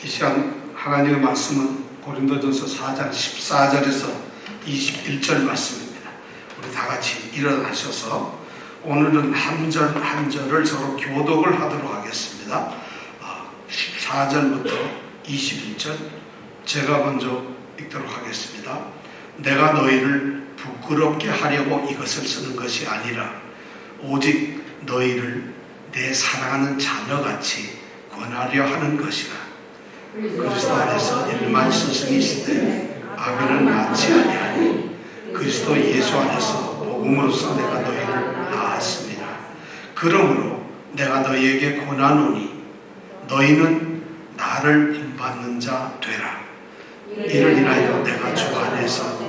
이 시간 하나님의 말씀은 고린도전서 4장 14절에서 21절 말씀입니다. 우리 다 같이 일어나셔서 오늘은 한 절 한 절을 서로 교독을 하도록 하겠습니다. 14절부터 21절 제가 먼저 읽도록 하겠습니다. 내가 너희를 부끄럽게 하려고 이것을 쓰는 것이 아니라 오직 너희를 내 사랑하는 자녀같이 권하려 하는 것이라. 그리스도 안에서 일만 스승이시되 아비는 낳지 아니하니 그리스도 예수 안에서 복음으로서 내가 너희를 낳았습니다. 그러므로 내가 너희에게 권하노니 너희는 나를 본받는 자 되라. 이를 인하여 내가 주 안에서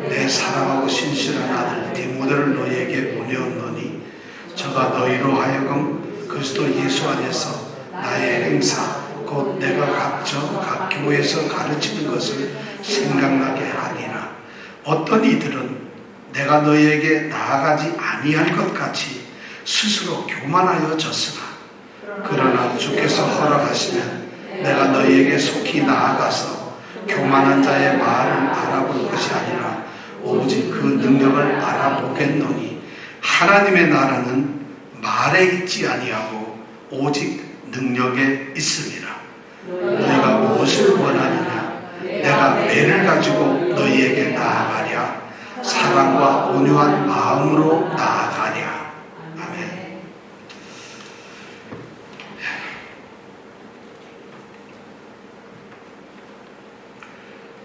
내 사랑하고 신실한 아들 디모데를 너희에게 보내었노니 저가 너희로 하여금 그리스도 예수 안에서 나의 행사 곧 내가 각 교회에서 가르치는 것을 생각나게 하리라. 어떤 이들은 내가 너희에게 나아가지 아니할 것 같이 스스로 교만하여 졌으나 그러나 주께서 허락하시면 내가 너희에게 속히 나아가서 교만한 자의 말을 알아볼 것이 아니라 오직 그 능력을 알아보겠노니 하나님의 나라는 말에 있지 아니하고 오직 능력에 있습니다. 너희가 무엇을 원하느냐? 내가 매를 가지고 너희에게 나아가랴. 사랑과 온유한 마음으로 나아가랴. 아멘.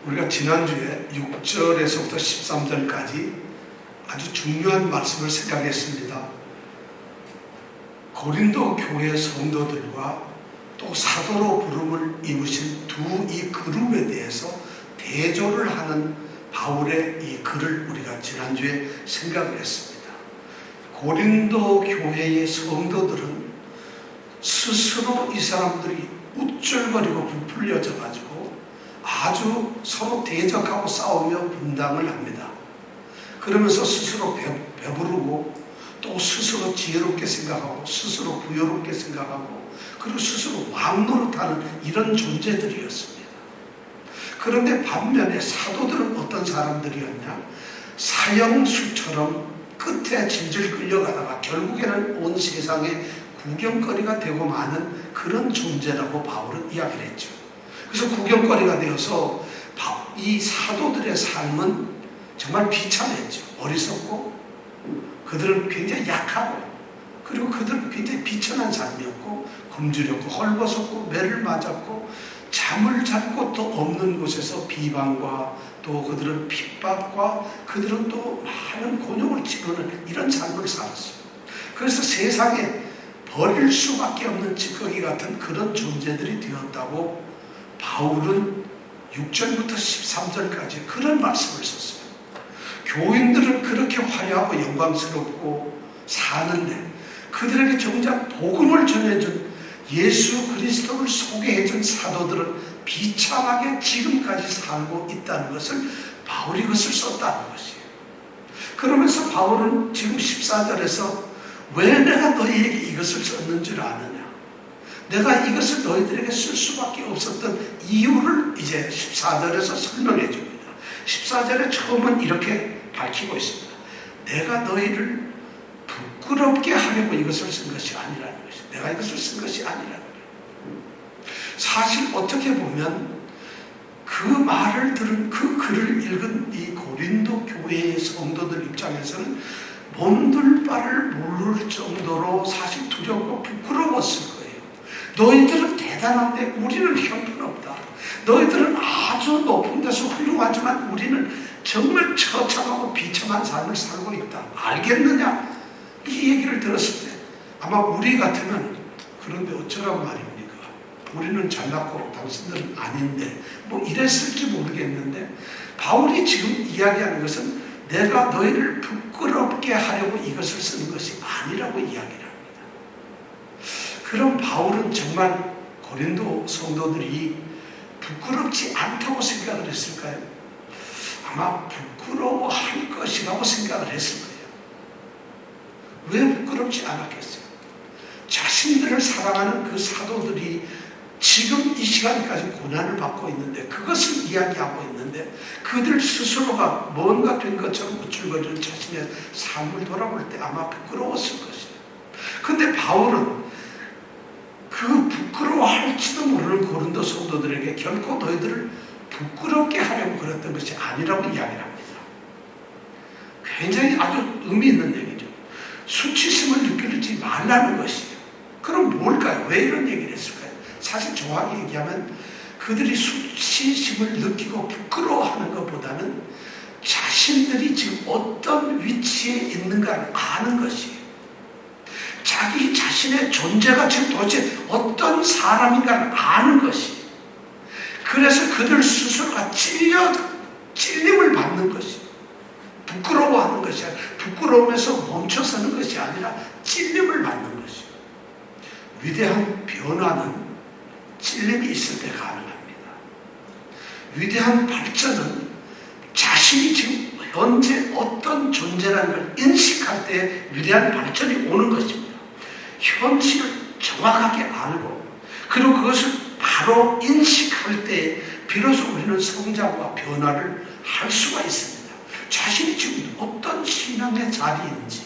우리가 지난주에 6절에서부터 13절까지 아주 중요한 말씀을 생각했습니다. 고린도 교회 성도들과 또 사도로 부름을 입으신 두 이 그룹에 대해서 대조를 하는 바울의 이 글을 우리가 지난주에 생각을 했습니다. 고린도 교회의 성도들은 스스로 이 사람들이 우쭐거리고 부풀려져 가지고 아주 서로 대적하고 싸우며 분당을 합니다. 그러면서 스스로 배부르고 또 스스로 지혜롭게 생각하고 스스로 부여롭게 생각하고 그리고 스스로 왕노릇하는 이런 존재들이었습니다. 그런데 반면에 사도들은 어떤 사람들이었냐? 사형수처럼 끝에 질질 끌려가다가 결국에는 온 세상의 구경거리가 되고 마는 그런 존재라고 바울은 이야기를 했죠. 그래서 구경거리가 되어서 이 사도들의 삶은 정말 비참했죠. 어리석고 그들은 굉장히 약하고 그리고 그들은 굉장히 비천한 삶이었고 굶주렸고 헐벗었고 매를 맞았고 잠을 잘 곳도 없는 곳에서 비방과 또 그들은 핍박과 그들은 또 많은 곤욕을 치르는 이런 삶을 살았어요. 그래서 세상에 버릴 수밖에 없는 찌꺼기 같은 그런 존재들이 되었다고 바울은 6절부터 13절까지 그런 말씀을 썼어요. 교인들은 그렇게 화려하고 영광스럽고 사는데 그들에게 정작 복음을 전해준 예수 그리스도를 소개해준 사도들은 비참하게 지금까지 살고 있다는 것을 바울이 그것을 썼다는 것이에요. 그러면서 바울은 지금 14절에서 왜 내가 너희에게 이것을 썼는 줄 아느냐? 내가 이것을 너희들에게 쓸 수밖에 없었던 이유를 이제 14절에서 설명해 줍니다. 14절에 처음은 이렇게 밝히고 있습니다. 내가 너희를 부끄럽게 하려고 이것을 쓴 것이 아니라는 것이. 내가 이것을 쓴 것이 아니라는 거예요. 사실 어떻게 보면 그 말을 들은 그 글을 읽은 이 고린도 교회의 성도들 입장에서는 몸둘 바를 모를 정도로 사실 두렵고 부끄러웠을 거예요. 너희들은 대단한데 우리는 형편없다. 너희들은 아주 높은 데서 훌륭하지만 우리는 정말 처참하고 비참한 삶을 살고 있다. 알겠느냐? 이 얘기를 들었을 때 아마 우리 같으면 그런데 어쩌라고 말입니까? 우리는 잘났고 당신들은 아닌데 뭐 이랬을지 모르겠는데 바울이 지금 이야기하는 것은 내가 너희를 부끄럽게 하려고 이것을 쓰는 것이 아니라고 이야기를 합니다. 그럼 바울은 정말 고린도 성도들이 부끄럽지 않다고 생각을 했을까요? 아마 부끄러워할 것이라고 생각을 했을 거예요. 왜 부끄럽지 않았겠어요? 자신들을 사랑하는 그 사도들이 지금 이 시간까지 고난을 받고 있는데 그것을 이야기하고 있는데 그들 스스로가 뭔가 된 것처럼 우쭐거리는 자신의 삶을 돌아볼 때 아마 부끄러웠을 것이에요. 근데 바울은 그 부끄러워할지도 모르는 고린도 성도들에게 결코 너희들을 부끄럽게 하려고 그랬던 것이 아니라고 이야기를 합니다. 굉장히 아주 의미 있는 얘기죠. 수치심을 느끼지 말라는 것이에요. 그럼 뭘까요? 왜 이런 얘기를 했을까요? 사실 정확히 얘기하면 그들이 수치심을 느끼고 부끄러워하는 것보다는 자신들이 지금 어떤 위치에 있는가를 아는 것이에요. 자기 자신의 존재가 지금 도대체 어떤 사람인가를 아는 것이에요. 그래서 그들 스스로가 찔림을 받는 것이에요. 부끄러워하는 것이 아니라 부끄러움에서 멈춰서는 것이 아니라 찔림을 받는 것이에요. 위대한 변화는 찔림이 있을 때 가능합니다. 위대한 발전은 자신이 지금 현재 어떤 존재라는 걸 인식할 때 위대한 발전이 오는 것입니다. 현실을 정확하게 알고 그리고 그것을 바로 인식할 때 비로소 우리는 성장과 변화를 할 수가 있습니다. 자신이 지금 어떤 신앙의 자리인지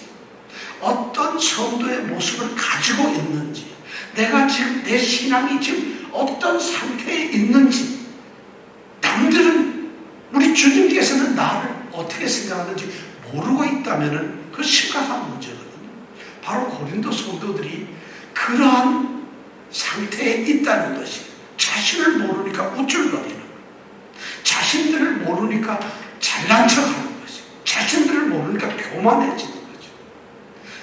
어떤 성도의 모습을 가지고 있는지 내가 지금 내 신앙이 지금 어떤 상태에 있는지 남들은 우리 주님께서는 나를 어떻게 생각하는지 모르고 있다면 그 심각한 문제거든요. 바로 고린도 성도들이 그러한 상태에 있다는 것이 자신을 모르니까 우쭐거리는 자신들을 모르니까 잘난 척하는 것이 자신들을 모르니까 교만해지는 거죠.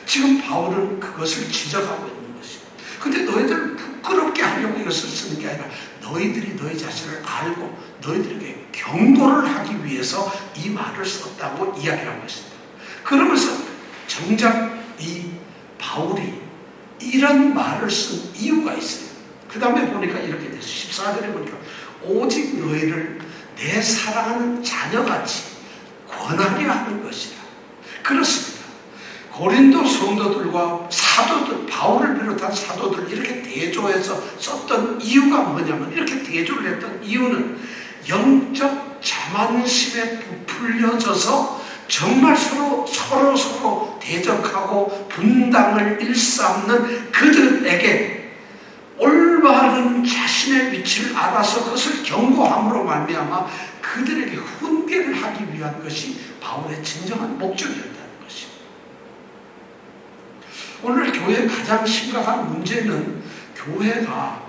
지금 바울은 그것을 지적하고 있는 것입니다. 근데 너희들을 부끄럽게 하려고 이것을 쓰는 게 아니라 너희들이 너희 자신을 알고 너희들에게 경고를 하기 위해서 이 말을 썼다고 이야기를 한 것입니다. 그러면서 정작 이 바울이 이런 말을 쓴 이유가 있어요. 그 다음에 보니까 이렇게 돼서 14절에 보니까 오직 너희를 내 사랑하는 자녀같이 권하려 하는 것이라. 그렇습니다. 고린도 성도들과 사도들, 바울을 비롯한 사도들 이렇게 대조해서 썼던 이유가 뭐냐면 이렇게 대조를 했던 이유는 영적 자만심에 부풀려져서 정말 서로 대적하고 분당을 일삼는 그들에게 올바른 자신의 위치를 알아서 그것을 경고함으로 말미암아 그들에게 훈계를 하기 위한 것이 바울의 진정한 목적이었다는 것입니다. 오늘 교회의 가장 심각한 문제는 교회가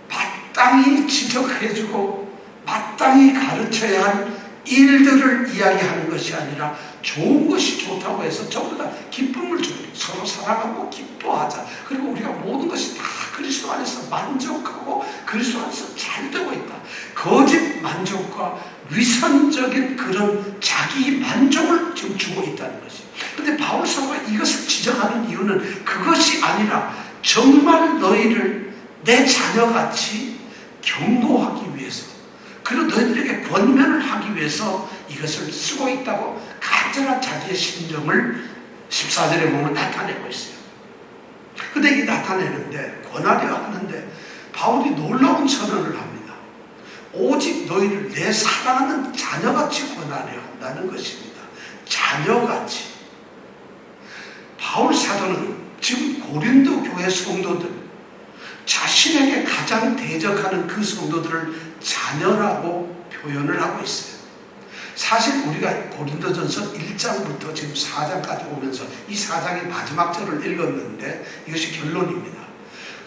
마땅히 지적해주고 마땅히 가르쳐야 할 일들을 이야기하는 것이 아니라 좋은 것이 좋다고 해서 전부 다 기쁨을 주고 서로 사랑하고 기뻐하자. 그리고 우리가 모든 것이 다 그리스도 안에서 만족하고 그리스도 안에서 잘 되고 있다. 거짓 만족과 위선적인 그런 자기 만족을 지금 주고 있다는 것이에요. 그런데 바울 사도가 이것을 지적하는 이유는 그것이 아니라 정말 너희를 내 자녀같이 경고하기 위해서 그리고 너희들에게 권면을 하기 위해서 이것을 쓰고 있다고 간절한 자기의 심정을 14절에 보면 나타내고 있어요. 근데 이 나타내는데 권하려 하는데 바울이 놀라운 선언을 합니다. 오직 너희를 내 사랑하는 자녀같이 권하려 한다는 것입니다. 자녀같이. 바울 사도는 지금 고린도 교회 성도들 자신에게 가장 대적하는 그 성도들을 자녀라고 표현을 하고 있어요. 사실 우리가 고린도전서 1장부터 지금 4장까지 오면서 이 4장의 마지막 절을 읽었는데 이것이 결론입니다.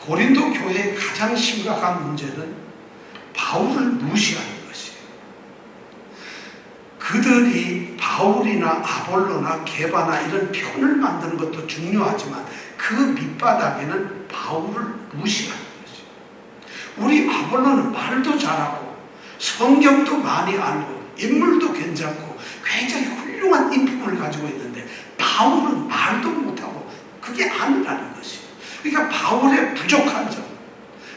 고린도 교회의 가장 심각한 문제는 바울을 무시하는 것이에요. 그들이 바울이나 아볼로나 게바나 이런 편을 만드는 것도 중요하지만 그 밑바닥에는 바울을 무시하는 것이에요. 우리 아볼로는 말도 잘하고 성경도 많이 알고 인물도 괜찮고 굉장히 훌륭한 인품을 가지고 있는데 바울은 말도 못하고 그게 아니라는 것이에요. 그러니까 바울의 부족한 점,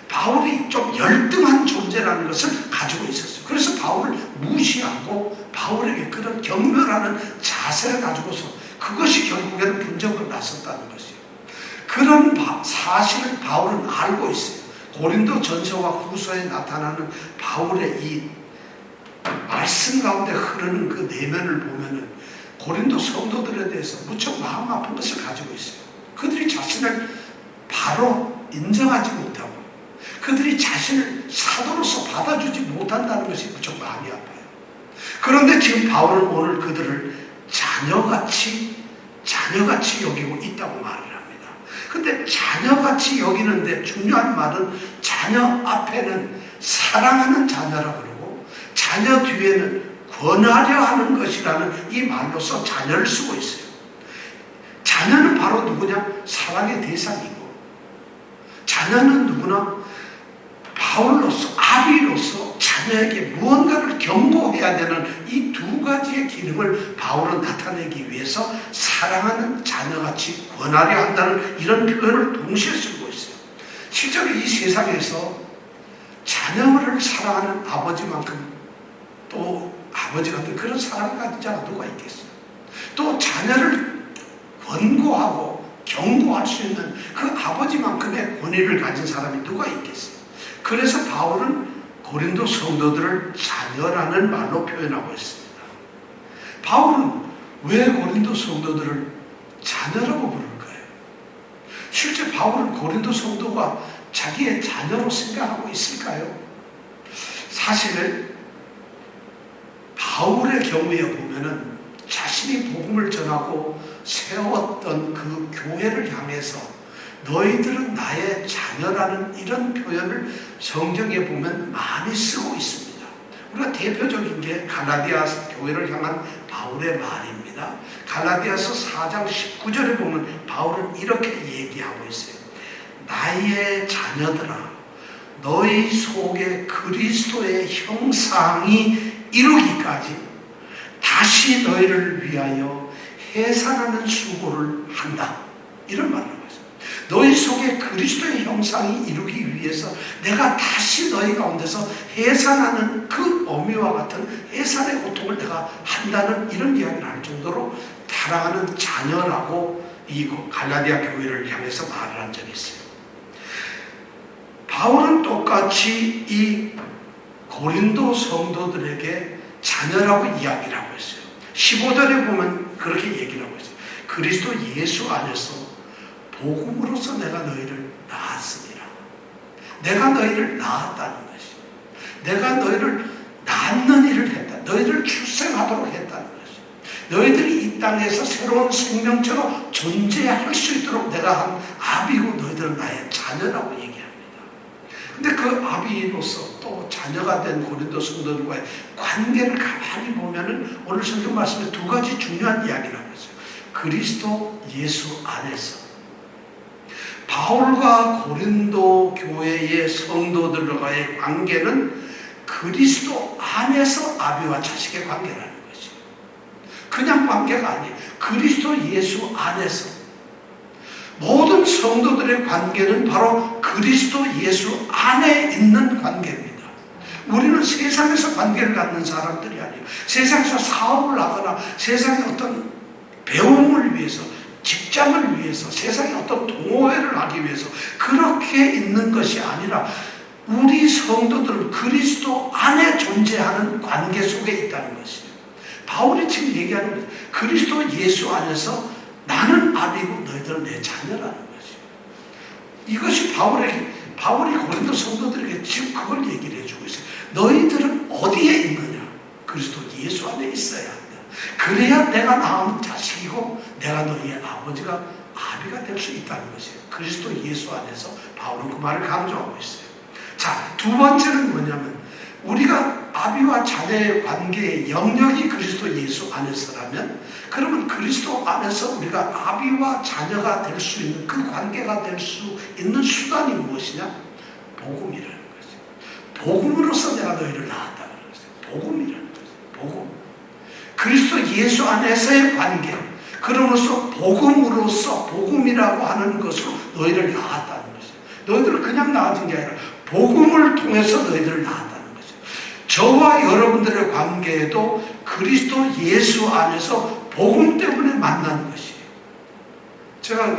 바울이 좀 열등한 존재라는 것을 가지고 있었어요. 그래서 바울을 무시하고 바울에게 그런 경멸하는 자세를 가지고서 그것이 결국에는 분쟁으로 났었다는 것이에요. 그런 사실을 바울은 알고 있어요. 고린도 전서와 후서에 나타나는 바울의 이 말씀 가운데 흐르는 그 내면을 보면은 고린도 성도들에 대해서 무척 마음 아픈 것을 가지고 있어요. 그들이 자신을 바로 인정하지 못하고 그들이 자신을 사도로서 받아주지 못한다는 것이 무척 마음이 아파요. 그런데 지금 바울은 오늘 그들을 자녀같이 여기고 있다고 말을 합니다. 근데 자녀같이 여기는데 중요한 말은 자녀 앞에는 사랑하는 자녀라 그러고 자녀 뒤에는 권하려 하는 것이라는 이 말로서 자녀를 쓰고 있어요. 자녀는 바로 누구냐? 사랑의 대상이고 자녀는 누구나 바울로서 아비로서 자녀에게 무언가를 경고해야 되는 이 두 가지의 기능을 바울은 나타내기 위해서 사랑하는 자녀같이 권하려 한다는 이런 표현을 동시에 쓰고 있어요. 실제로 이 세상에서 자녀를 사랑하는 아버지만큼 또 아버지 같은 그런 사랑을 가진 자가 누가 있겠어요? 또 자녀를 권고하고 경고할 수 있는 그 아버지만큼의 권위를 가진 사람이 누가 있겠어요? 그래서 바울은 고린도 성도들을 자녀라는 말로 표현하고 있습니다. 바울은 왜 고린도 성도들을 자녀라고 부를까요? 실제 바울은 고린도 성도가 자기의 자녀로 생각하고 있을까요? 사실 바울의 경우에 보면은 자신이 복음을 전하고 세웠던 그 교회를 향해서 너희들은 나의 자녀라는 이런 표현을 성경에 보면 많이 쓰고 있습니다. 우리가 대표적인 게 갈라디아 교회를 향한 바울의 말입니다. 갈라디아서 4장 19절에 보면 바울은 이렇게 얘기하고 있어요. 나의 자녀들아, 너희 속에 그리스도의 형상이 이루기까지 다시 너희를 위하여 해산하는 수고를 한다. 이런 말을 하고 있어요. 너희 속에 그리스도의 형상이 이루기 위해서 내가 다시 너희 가운데서 해산하는 그 어미와 같은 해산의 고통을 내가 한다는 이런 이야기를 할 정도로 사랑하는 자녀라고 이 갈라디아 교회를 향해서 말을 한 적이 있어요. 바울은 똑같이 이 고린도 성도들에게 자녀라고 이야기를 하고 있어요. 15절에 보면 그렇게 얘기를 하고 있어요. 그리스도 예수 안에서 복음으로서 내가 너희를 낳았으니라. 내가 너희를 낳았다는 것이, 내가 너희를 낳는 일을 했다. 너희를 출생하도록 했다는 것이, 너희들이 이 땅에서 새로운 생명체로 존재할 수 있도록 내가 한 아비고 너희들은 나의 자녀라고 얘기합니다. 근데 그 아비로서 또 자녀가 된 고린도 성도들과의 관계를 가만히 보면은 오늘 성경 말씀에 두 가지 중요한 이야기를 하고 있어요. 그리스도 예수 안에서 바울과 고린도 교회의 성도들과의 관계는 그리스도 안에서 아비와 자식의 관계라는 것이에요. 그냥 관계가 아니에요. 그리스도 예수 안에서 모든 성도들의 관계는 바로 그리스도 예수 안에 있는 관계입니다. 우리는 세상에서 관계를 갖는 사람들이 아니에요. 세상에서 사업을 하거나 세상의 어떤 배움을 위해서, 직장을 위해서, 세상의 어떤 동호회를 하기 위해서 그렇게 있는 것이 아니라 우리 성도들은 그리스도 안에 존재하는 관계 속에 있다는 것이에요. 바울이 지금 얘기하는 것은 그리스도 예수 안에서 나는 아비고 너희들은 내 자녀라는 것이에요. 이것이 바울이 고린도 성도들에게 지금 그걸 얘기를 해주고 있어요. 너희들은 어디에 있느냐? 그리스도 예수 안에 있어야 한다. 그래야 내가 낳은 자식이고 내가 너희의 아비가 될 수 있다는 것이에요. 그리스도 예수 안에서 바울은 그 말을 강조하고 있어요. 자, 두 번째는 뭐냐면 우리가 아비와 자녀의 관계의 영역이 그리스도 예수 안에서라면 그러면 그리스도 안에서 우리가 아비와 자녀가 될 수 있는 그 관계가 될 수 있는 수단이 무엇이냐? 복음이라는 거죠. 복음으로서 내가 너희를 낳았다는 거죠. 복음이라는 거죠. 복음. 그리스도 예수 안에서의 관계. 그러면서 복음이라고 하는 것으로 너희를 낳았다는 거죠. 너희들을 그냥 낳아진 게 아니라 복음을 통해서 너희들을 낳았다는 거죠. 저와 여러분들의 관계에도 그리스도 예수 안에서 복음 때문에 만난 것이에요. 제가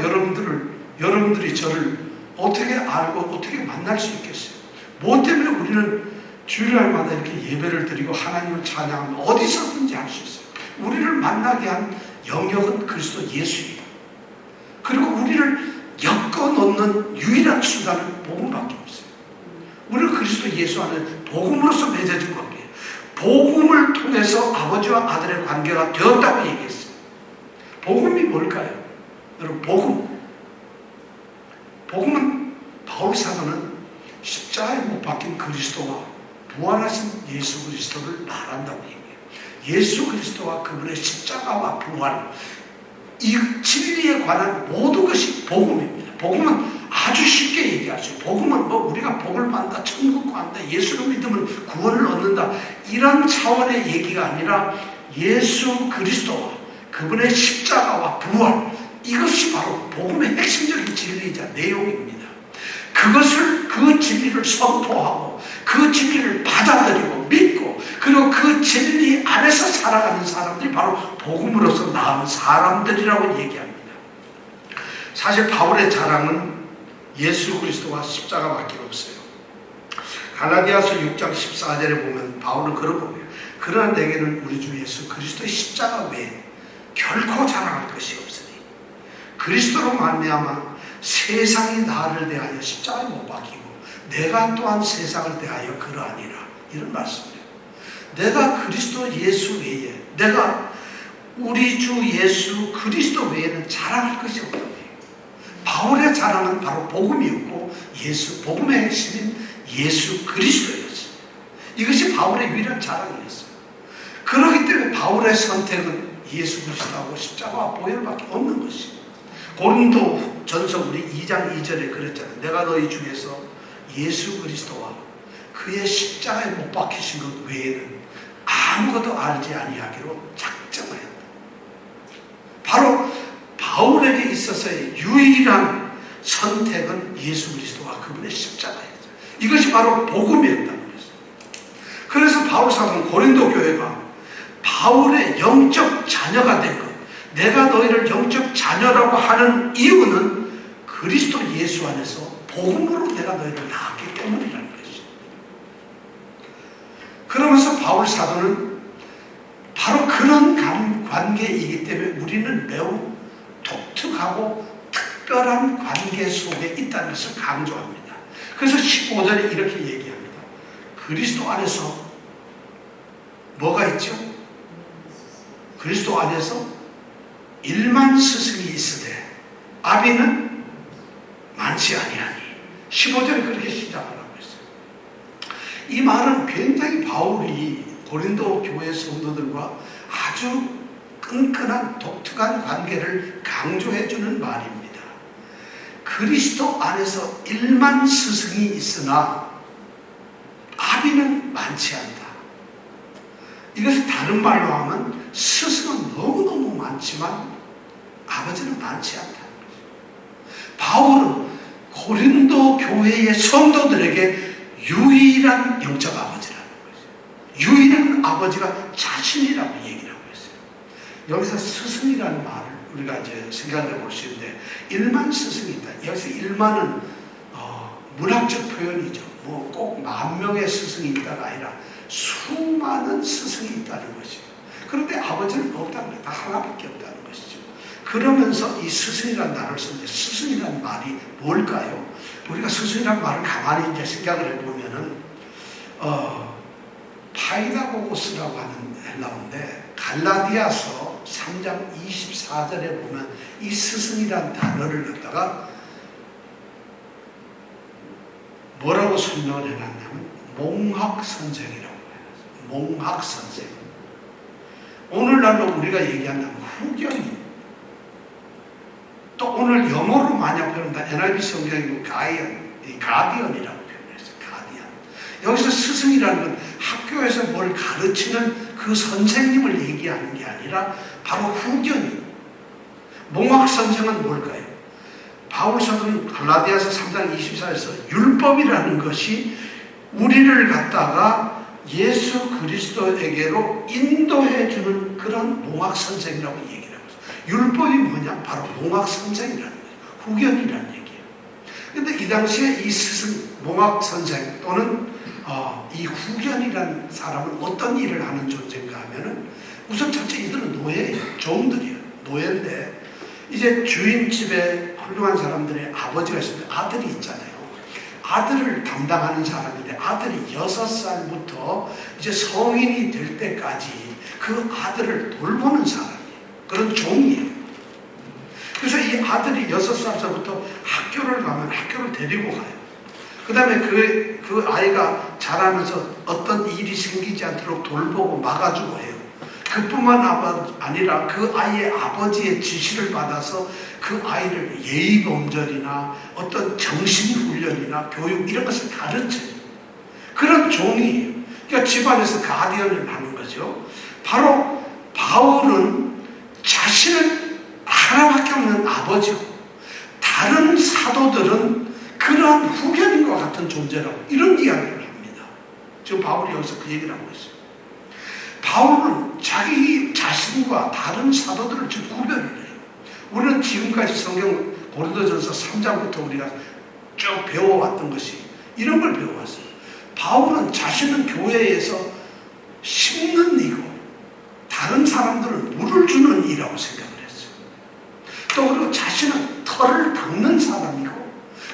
여러분들이 저를 어떻게 알고 어떻게 만날 수 있겠어요? 뭐 때문에 우리는 주일날마다 이렇게 예배를 드리고 하나님을 찬양하면 어디서든지 할 수 있어요. 우리를 만나게 한 영역은 그리스도 예수예요. 그리고 우리를 엮어놓는 유일한 수단은 복음밖에 없어요. 우리는 그리스도 예수 안에 복음으로서 맺어진 관계예요. 복음을 통해서 아버지와 아들의 관계가 되었다고 얘기했어요. 복음이 뭘까요? 여러분, 복음은 바울 사도는 십자가에 못 박힌 그리스도와 부활하신 예수 그리스도를 말한다고 얘기해요. 예수 그리스도와 그분의 십자가와 부활, 이 진리에 관한 모든 것이 복음입니다. 복음은 아주 쉽게 얘기하죠. 복음은 뭐 우리가 복을 받는다, 천국 간다, 예수를 믿으면 구원을 얻는다, 이런 차원의 얘기가 아니라 예수 그리스도와 그분의 십자가와 부활, 이것이 바로 복음의 핵심적인 진리이자 내용입니다. 그 진리를 선포하고 그 진리를 받아들이고 믿고 그리고 그 진리 안에서 살아가는 사람들이 바로 복음으로서 나은 사람들이라고 얘기합니다. 사실 바울의 자랑은 예수 그리스도와 십자가밖에 없어요. 갈라디아서 6장 14절에 보면 바울은 그러고 해요. 그러나 내게는 우리 주 예수 그리스도의 십자가 외에 결코 자랑할 것이 없으니 그리스도로 말미암아 세상이 나를 대하여 십자가에 못 박히고 내가 또한 세상을 대하여 그러하니라, 이런 말씀이에요. 내가 그리스도 예수 외에, 내가 우리 주 예수 그리스도 외에는 자랑할 것이 없다고 해요. 바울의 자랑은 바로 복음이었고 복음의 핵심인 예수 그리스도였어요. 이것이 바울의 유일한 자랑이었어요. 그렇기 때문에 바울의 선택은 예수 그리스도하고 십자가와 보혈밖에 없는 것이에요. 고린도 전서 우리 2장 2절에 그랬잖아요. 내가 너희 중에서 예수 그리스도와 그의 십자가에 못 박히신 것 외에는 아무것도 알지 아니하기로 작정하였다. 바로 바울에게 있어서의 유일한 선택은 예수 그리스도와 그분의 십자가였어요. 이것이 바로 복음이었다는 것이죠. 그래서 바울 사도는 고린도 교회가 바울의 영적 자녀가 된 것, 내가 너희를 영적 자녀라고 하는 이유는 그리스도 예수 안에서 복음으로 내가 너희를 낳았기 때문이라는 것이죠. 그러면서 바울 사도는 바로 그런 관계이기 때문에 우리는 매우 독특하고 특별한 관계 속에 있다는 것을 강조합니다. 그래서 15절에 이렇게 얘기합니다. 그리스도 안에서 뭐가 있죠? 그리스도 안에서 일만 스승이 있으되 아비는 많지 아니하니. 15절에 그렇게 시작을 하고 있어요. 이 말은 굉장히 바울이 고린도 교회 성도들과 아주 끈끈한 독특한 관계를 강조해주는 말입니다. 그리스도 안에서 일만 스승이 있으나 아비는 많지 않다. 이것을 다른 말로 하면 스승은 너무너무 많지만 아버지는 많지 않다는 거죠. 바울은 고린도 교회의 성도들에게 유일한 영적 아버지라는 거죠. 유일한 아버지가 자신이라고 얘기를 하고 있어요. 여기서 스승이라는 말을 우리가 이제 생각을 해볼 수 있는데, 일만 스승이 있다. 여기서 일만은 문학적 표현이죠. 뭐 꼭 10,000명의 스승이 있다가 아니라 수많은 스승이 있다는 것이죠. 그런데 아버지는 없다는 거예요. 다 하나밖에 없다는 것이죠. 그러면서 이 스승이라는 단어를 쓰는데, 스승이라는 말이 뭘까요? 우리가 스승이라는 말을 가만히 이제 생각을 해보면은 파이다고고스라고 하는 헬라어인데, 갈라디아서 3장 24절에 보면 이 스승이라는 단어를 갖다가 뭐라고 설명을 해놨냐면 몽학선생이라고 해요. 몽학선생. 오늘날로 우리가 얘기한다면 후견인. 또 오늘 영어로 만약 표현한다. NIV 성경이고 가디언이라고 표현했어요. 가디언. 여기서 스승이라는 건 학교에서 뭘 가르치는 그 선생님을 얘기하는 게 아니라 바로 후견인. 몽학선생은 뭘까요? 바울 사도는 갈라디아서 3장 24절에서 율법이라는 것이 우리를 갖다가 예수 그리스도에게로 인도해주는 그런 몽학선생이라고 얘기를 하고 있어요. 율법이 뭐냐? 바로 몽학선생이라는 거예요. 후견이라는 얘기예요. 근데 이 당시에 이 스승, 몽학 선생 또는 이 후견이라는 사람은 어떤 일을 하는 존재인가 하면은 우선 첫째 이들은 노예예요. 종들이에요. 노예인데 이제 주인집에 훌륭한 사람들의 아버지가 있습니다. 아들이 있잖아요. 아들을 담당하는 사람인데 아들이 6살부터 이제 성인이 될 때까지 그 아들을 돌보는 사람이에요. 그런 종이에요. 그래서 이 아들이 6살부터 학교를 가면 학교를 데리고 가요. 그 다음에 그 아이가 자라면서 어떤 일이 생기지 않도록 돌보고 막아주고 해요. 그뿐만 아니라 그 아이의 아버지의 지시를 받아서 그 아이를 예의범절이나 어떤 정신훈련이나 교육 이런 것을 가르쳐요. 그런 종이에요. 그러니까 집안에서 가디언을 하는 거죠. 바로 바울은 자신은 하나밖에 없는 아버지고 다른 사도들은 그러한 후견인과 같은 존재라고 이런 이야기를 합니다. 지금 바울이 여기서 그 얘기를 하고 있어요. 바울은 자기 자신과 다른 사도들을 지금 구별을 해요. 우리는 지금까지 성경 고린도전서 3장부터 우리가 쭉 배워왔던 것이 이런 걸 배워왔어요. 바울은 자신은 교회에서 심는 이고 다른 사람들은 물을 주는 이라고 생각을 했어요. 또 그리고 자신은 터를 닦는 사람이고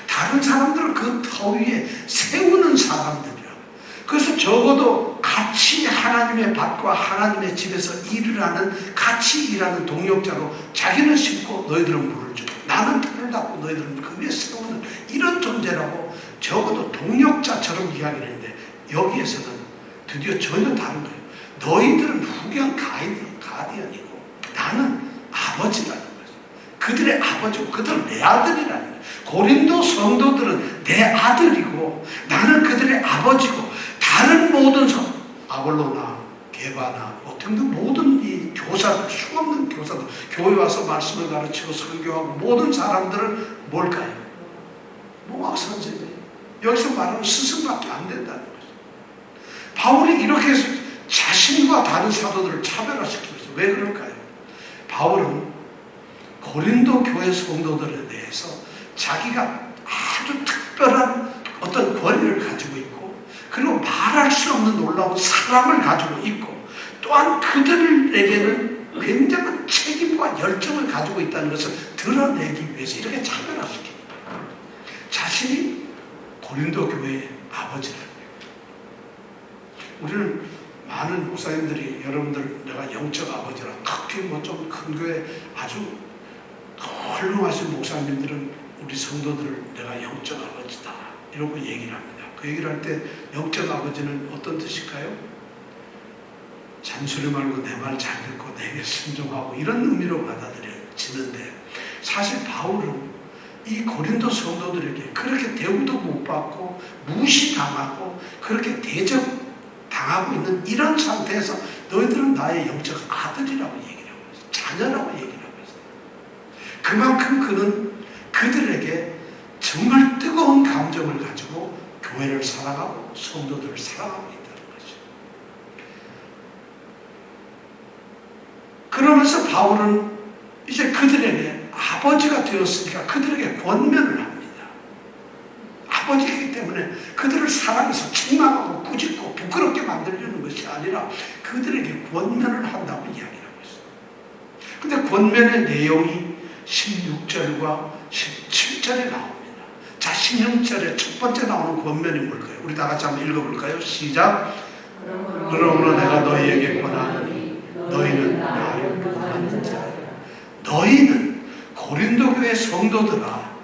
다른 사람들은 그 터 위에 세우는 사람들이라고. 그래서 적어도 같이 하나님의 밭과 하나님의 집에서 일을 하는 같이 일하는 동역자로 자기는 심고 너희들은 물을 주고 나는 터를 닦고 너희들은 그 위에 세우는 이런 존재라고 적어도 동역자처럼 이야기를 했는데 여기에서는 드디어 전혀 다른 거예요. 너희들은 후견 가디언이고 나는 아버지라는 거죠. 그들의 아버지고 그들은 내 아들이라는 거예요. 고린도 성도들은 내 아들이고 나는 그들의 아버지고 다른 모든 아볼로나 게바나 등등 모든 이 교사들, 수없는 교사들, 교회 와서 말씀을 가르치고 설교하고 모든 사람들은 뭘까요? 몽학 선생님. 여기서 말하는 스승밖에 안 된다는 거죠. 바울이 이렇게 해서 자신과 다른 사도들을 차별화시키고 있어요. 왜 그럴까요? 바울은 고린도 교회 성도들에 대해서 자기가 아주 특별한 어떤 권위를 가지고 있고 그리고 말할 수 없는 놀라운 사랑을 가지고 있고 또한 그들에게는 굉장한 책임과 열정을 가지고 있다는 것을 드러내기 위해서 이렇게 차별화시킵니다. 자신이 고린도 교회의 아버지라는 거예요. 우리는 많은 목사님들이 여러분들 내가 영적 아버지라 특히 뭐 좀 큰 교회 아주 훌륭하신 목사님들은 우리 성도들을 내가 영적 아버지다 이러고 얘기를 합니다. 그 얘기를 할 때 영적 아버지는 어떤 뜻일까요? 잔소리 말고 내 말 잘 듣고 내게 순종하고 이런 의미로 받아들여지는데 사실 바울은 이 고린도 성도들에게 그렇게 대우도 못 받고 무시당하고 그렇게 대접당하고 있는 이런 상태에서 너희들은 나의 영적 아들이라고 얘기를 하고 있어요. 자녀라고 얘기를 하고 있어요. 그만큼 그는 그들에게 정말 뜨거운 감정을 가지고 교회를 사랑하고 성도들을 사랑하고 있다는 거죠. 그러면서 바울은 이제 그들에게 아버지가 되었으니까 그들에게 권면을 합니다. 아버지이기 때문에 그들을 사랑해서 책망하고 꾸짖고 부끄럽게 만들려는 것이 아니라 그들에게 권면을 한다고 이야기하고 있어요. 근데 권면의 내용이 16절과 17절에 나옵니다. 자, 16절에 첫 번째 나오는 권면이 뭘까요? 우리 다 같이 한번 읽어볼까요? 시작. 그러므로 내가 너희에게 권하노니 너희는 나를 본받는 자야. 너희는 고린도 교회 성도들아.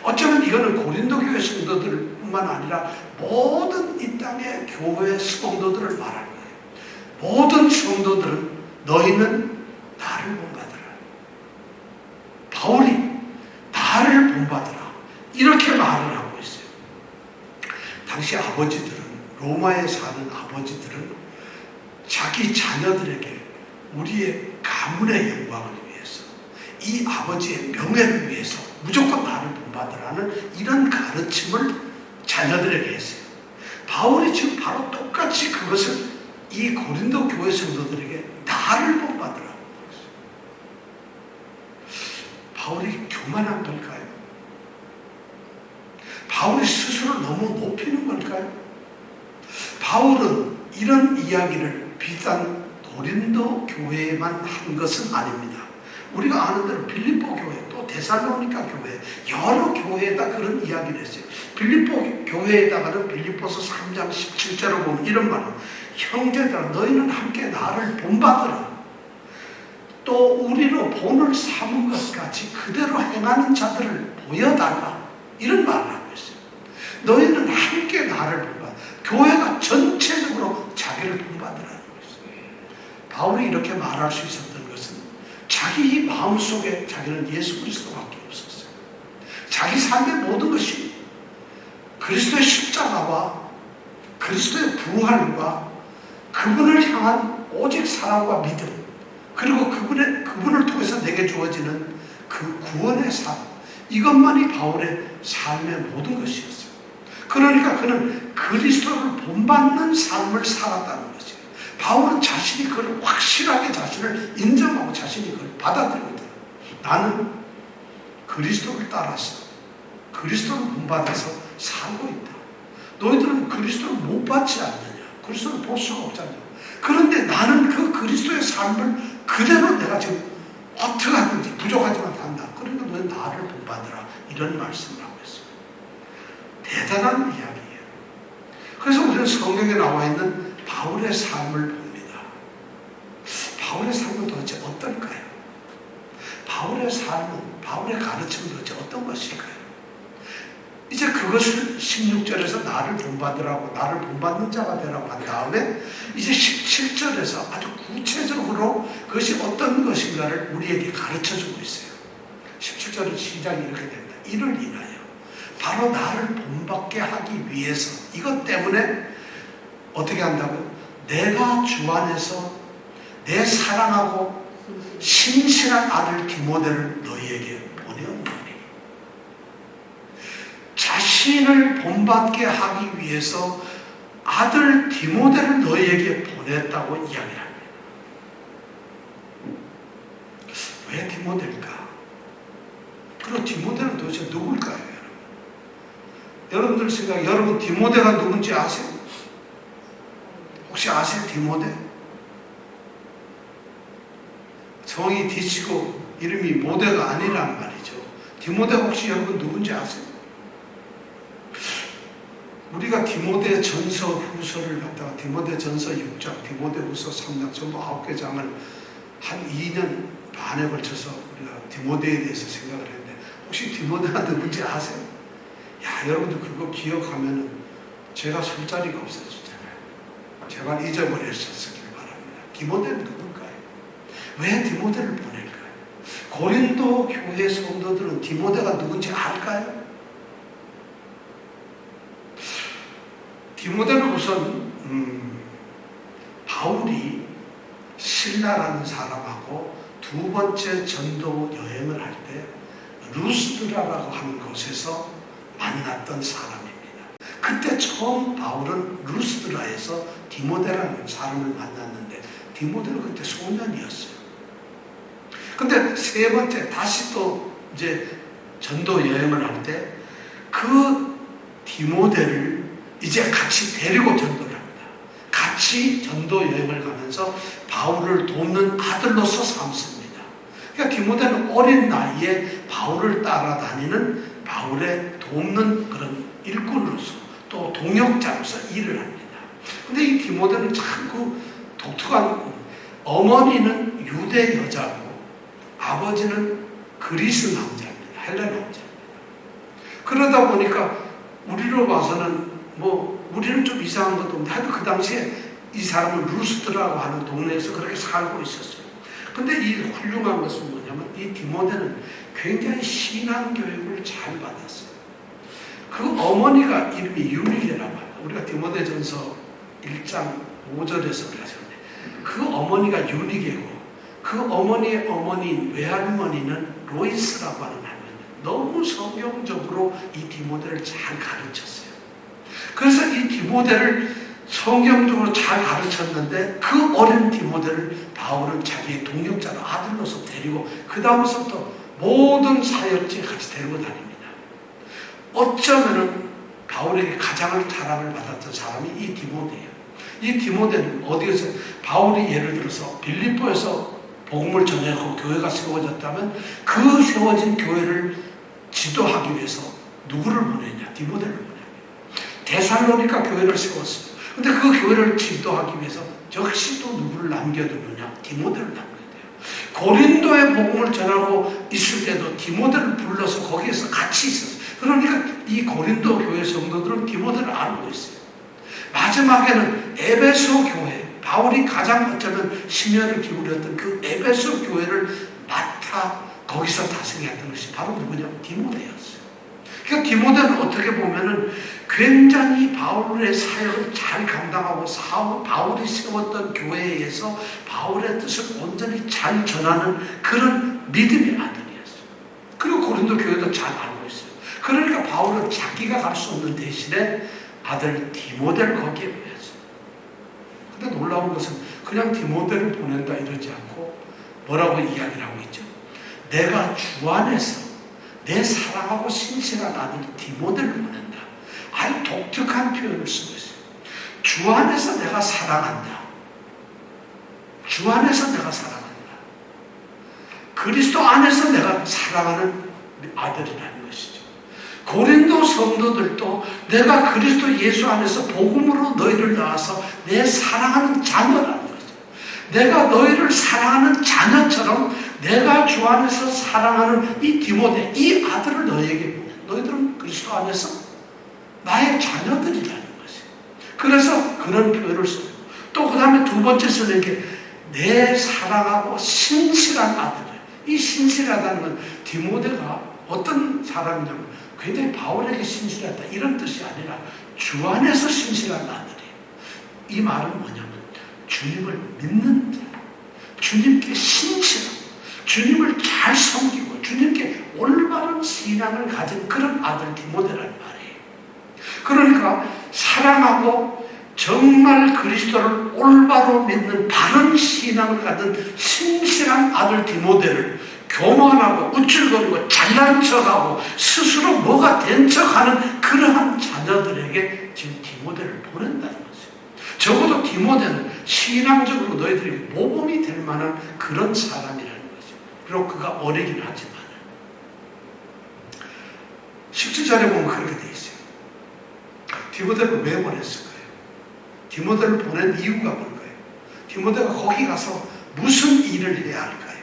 어쩌면 이거는 고린도 교회 성도들뿐만 아니라 모든 이 땅의 교회 성도들을 말할 거예요. 모든 성도들은 너희는 나를 본받으라. 바울이 나를 본받으라 이렇게 말을 하고 있어요. 당시 아버지들은 로마에 사는 아버지들은 자기 자녀들에게 우리의 가문의 영광을 위해서 이 아버지의 명예를 위해서 무조건 나를 본받으라는 이런 가르침을 자녀들에게 했어요. 바울이 지금 바로 똑같이 그것을 이 고린도 교회 성도들에게 나를 본받으라고 했어요. 바울이 교만한 걸까요? 바울이 스스로 너무 높이는 걸까요? 바울은 이런 이야기를 비단 고린도 교회에만 한 것은 아닙니다. 우리가 아는 대로 빌립보 교회, 또 데살로니가 교회, 여러 교회에다 그런 이야기를 했어요. 빌립보 교회에다가는 빌립보서 3장 17절을 보면 이런 말은, 형제들아 너희는 함께 나를 본받으라. 또 우리로 본을 삼은 것 같이 그대로 행하는 자들을 보여달라. 이런 말을 하고 있어요. 너희는 함께 나를 본받아. 교회가 전체적으로 자기를 본받으라는 것이에요. 바울이 이렇게 말할 수 있었던 것은 자기 마음속에 자기는 예수 그리스도밖에 없었어요. 자기 삶의 모든 것이 그리스도의 십자가와 그리스도의 부활과 그분을 향한 오직 사랑과 믿음, 그리고 그분을 통해서 내게 주어지는 그 구원의 삶, 이것만이 바울의 삶의 모든 것이었어요. 그러니까 그는 그리스도를 본받는 삶을 살았다는 것이에요. 바울은 자신이 그걸 확실하게 자신을 인정하고 자신이 그걸 받아들이거든요. 나는 그리스도를 따라서 그리스도를 본받아서 살고 있다. 너희들은 그리스도를 못 받지 않느냐? 그리스도를 볼 수가 없잖아요. 그런데 나는 그 그리스도의 삶을 그대로 내가 지금 어떻게 하든지 부족하지만 한다. 그러니까 너희 나를 본받으라. 이런 말씀을 하고 있어요. 대단한 이야기예요. 그래서 우리는 성경에 나와 있는 바울의 삶을 봅니다. 바울의 삶은 도대체 어떨까요? 바울의 삶은, 바울의 가르침은 도대체 어떤 것일까요? 이제 그것을 16절에서 나를 본받으라고, 나를 본받는 자가 되라고 한 다음에 이제 17절에서 아주 구체적으로 그것이 어떤 것인가를 우리에게 가르쳐주고 있어요. 17절은 시작이 이렇게 됩니다. 이를 인하여, 바로 나를 본받게 하기 위해서, 이것 때문에 어떻게 한다고요? 내가 주 안에서 내 사랑하고 신실한 아들 디모데를 너희에게 보내었노니. 자신을 본받게 하기 위해서 아들 디모데를 너희에게 보냈다고 이야기합니다. 왜 디모데일까? 그리고 디모데는 도대체 누굴까요? 여러분들 생각, 여러분 디모데가 누군지 아세요? 혹시 아세요? 디모데? 성이 디치고 이름이 모데가 아니란 말이죠. 디모데 혹시 여러분 누군지 아세요? 우리가 디모데 전서 후서를 갖다가 디모데 전서 6장, 디모데 후서 3장 전부 9개 장을 한 2년 반에 걸쳐서 우리가 디모데에 대해서 생각을 했는데, 혹시 디모데가 누군지 아세요? 야, 여러분들 그거 기억하면 제가 술자리가 없어지잖아요. 제발 잊어버리셨길 바랍니다. 디모데는 누굴까요? 왜 디모데를 보낼까요? 고린도 교회 성도들은 디모데가 누군지 알까요? 디모데는 우선 바울이 실라라는 사람하고 두 번째 전도 여행을 할 때 루스드라라고 하는 곳에서 만났던 사람입니다. 그때 처음 바울은 루스드라에서 디모데라는 사람을 만났는데, 디모데는 그때 소년이었어요. 근데 세 번째 다시 또 이제 전도 여행을 할 때 그 디모데를 이제 같이 데리고 전도를 합니다. 같이 전도 여행을 가면서 바울을 돕는 아들로서 삼습니다. 그러니까 디모데는 어린 나이에 바울을 따라다니는 바울의 돕는 그런 일꾼으로서, 또 동역자로서 일을 합니다. 근데 이 디모데는 참 그 독특한, 어머니는 유대 여자고 아버지는 그리스 남자입니다. 헬레 남자입니다. 그러다 보니까 우리로 봐서는 우리는 좀 이상한 것도 없는데, 하여튼 그 당시에 이 사람은 루스드라고 하는 동네에서 그렇게 살고 있었어요. 근데 이 훌륭한 것은 뭐냐면, 이 디모데는 굉장히 신앙 교육을 잘 받았어요. 그 어머니가 이름이 유니게라고 합니다. 우리가 디모데전서 1장 5절에서 그랬는데, 그 어머니가 유니게고, 그 어머니의 어머니인 외할머니는 로이스라고 하는 할머니. 너무 성경적으로 이 디모데를 잘 가르쳤어요. 그래서 이 디모데를 성경적으로 잘 가르쳤는데, 그 어린 디모데를 바울은 자기의 동역자로 아들로서 데리고 그 다음부터 모든 사역지에 같이 데리고 다닙니다. 어쩌면은 바울에게 가장 사랑을 받았던 사람이 이 디모데예요. 이 디모데는 어디에서 바울이 예를 들어서 빌립보에서 복음을 전하고 교회가 세워졌다면 그 세워진 교회를 지도하기 위해서 누구를 보내냐? 디모데를 보내냐. 데살로니가 교회를 세웠어요. 근데 그 교회를 지도하기 위해서 역시 또 누구를 남겨두느냐? 디모데를 남겨야 돼요. 고린도의 복음을 전하고 있을 때도 디모데를 불러서 거기에서 같이 있었어요. 그러니까 이 고린도 교회 성도들은 디모데를 알고 있어요. 마지막에는 에베소 교회, 바울이 가장 어쩌면 심혈을 기울였던 그 에베소 교회를 맡아 거기서 다스렸던 것이 바로 누구냐? 디모데였어요. 그러니까 디모데는 어떻게 보면은 굉장히 바울의 사역을 잘 감당하고 바울이 세웠던 교회에서 바울의 뜻을 온전히 잘 전하는 그런 믿음의 아들이었어요. 그리고 고린도 교회도 잘 알고 있어요. 그러니까 바울은 자기가 갈 수 없는 대신에 아들 디모데를 거기에 보냈어요. 근데 놀라운 것은 그냥 디모데를 보낸다 이러지 않고 뭐라고 이야기를 하고 있죠? 내가 주 안에서 내 사랑하고 신실한 아들 디모데를 보낸다. 아주 독특한 표현을 쓰고 있어요. 주 안에서 내가 사랑한다. 주 안에서 내가 사랑한다. 그리스도 안에서 내가 사랑하는 아들이라는 것이죠. 고린도 성도들도 내가 그리스도 예수 안에서 복음으로 너희를 낳아서 내 사랑하는 자녀라는 거죠. 내가 너희를 사랑하는 자녀처럼 내가 주 안에서 사랑하는 이 디모데, 이 아들을 너희에게 보내. 너희들은 그리스도 안에서 나의 자녀들이라는 것이에요. 그래서 그런 표현을 써요. 또 그 다음에 두 번째 쓰는 게 내 사랑하고 신실한 아들이에요. 이 신실하다는 건 디모데가 어떤 사람이냐면 굉장히 바울에게 신실하다 이런 뜻이 아니라 주 안에서 신실한 아들이에요. 이 말은 뭐냐면 주님을 믿는 자, 주님께 신실하고 주님을 잘 섬기고 주님께 올바른 신앙을 가진 그런 아들 디모데라는 말이에요. 그러니까 사랑하고 정말 그리스도를 올바로 믿는 바른 신앙을 가진 신실한 아들 디모데를 교만하고 우쭐거리고 잘난 척하고 스스로 뭐가 된 척하는 그러한 자녀들에게 지금 디모데를 보낸다는 거죠. 적어도 디모데는 신앙적으로 너희들에게 모범이 될 만한 그런 사람이라는 거죠. 비록 그가 어리긴 하지만 17절에 보면 그렇게 돼 있어요. 디모데를 왜 보냈을까요? 디모데를 보낸 이유가 뭘까요? 디모데가 거기 가서 무슨 일을 해야 할까요?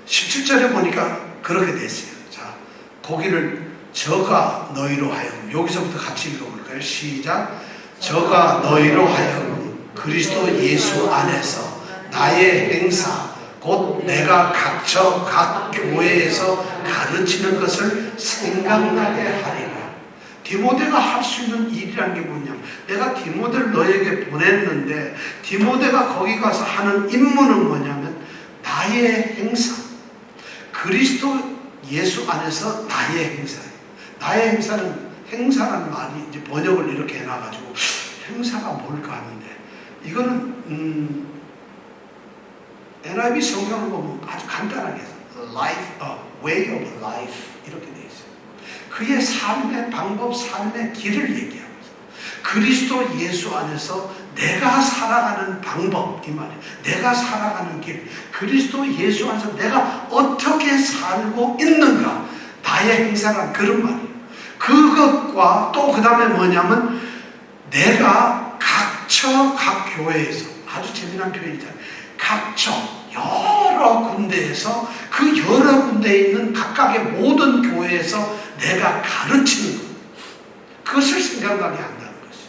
17절에 보니까 그렇게 됐어요. 자, 거기를 저가 너희로 하여금, 여기서부터 같이 읽어볼까요? 시작. 저가 너희로 하여금 그리스도 예수 안에서 나의 행사 곧 내가 각처 각 교회에서 가르치는 것을 생각나게 하리라. 디모데가 할 수 있는 일이라는 게 뭐냐면 내가 디모데를 너에게 보냈는데 디모데가 거기 가서 하는 임무는 뭐냐면 나의 행사, 그리스도 예수 안에서 나의 행사예요. 나의 행사는 행사라는 말이 이제 번역을 이렇게 해놔가지고 행사가 뭘까 하는데 이거는 NIV 성경을 보면 아주 간단하게 해서 life, way of life 이렇게 돼 있어요. 그의 삶의 방법, 삶의 길을 얘기하고 있어요. 그리스도 예수 안에서 내가 살아가는 방법, 이 말이에요. 내가 살아가는 길, 그리스도 예수 안에서 내가 어떻게 살고 있는가, 나의 행사란 그런 말이에요. 그것과 또 그 다음에 뭐냐면 내가 각처 각 교회에서, 아주 재미난 표현이잖아요. 각처 여러 군데에서 그 여러 군데에 있는 각각의 모든 교회에서 내가 가르치는 것, 그것을 생각나게 한다는 것이에요.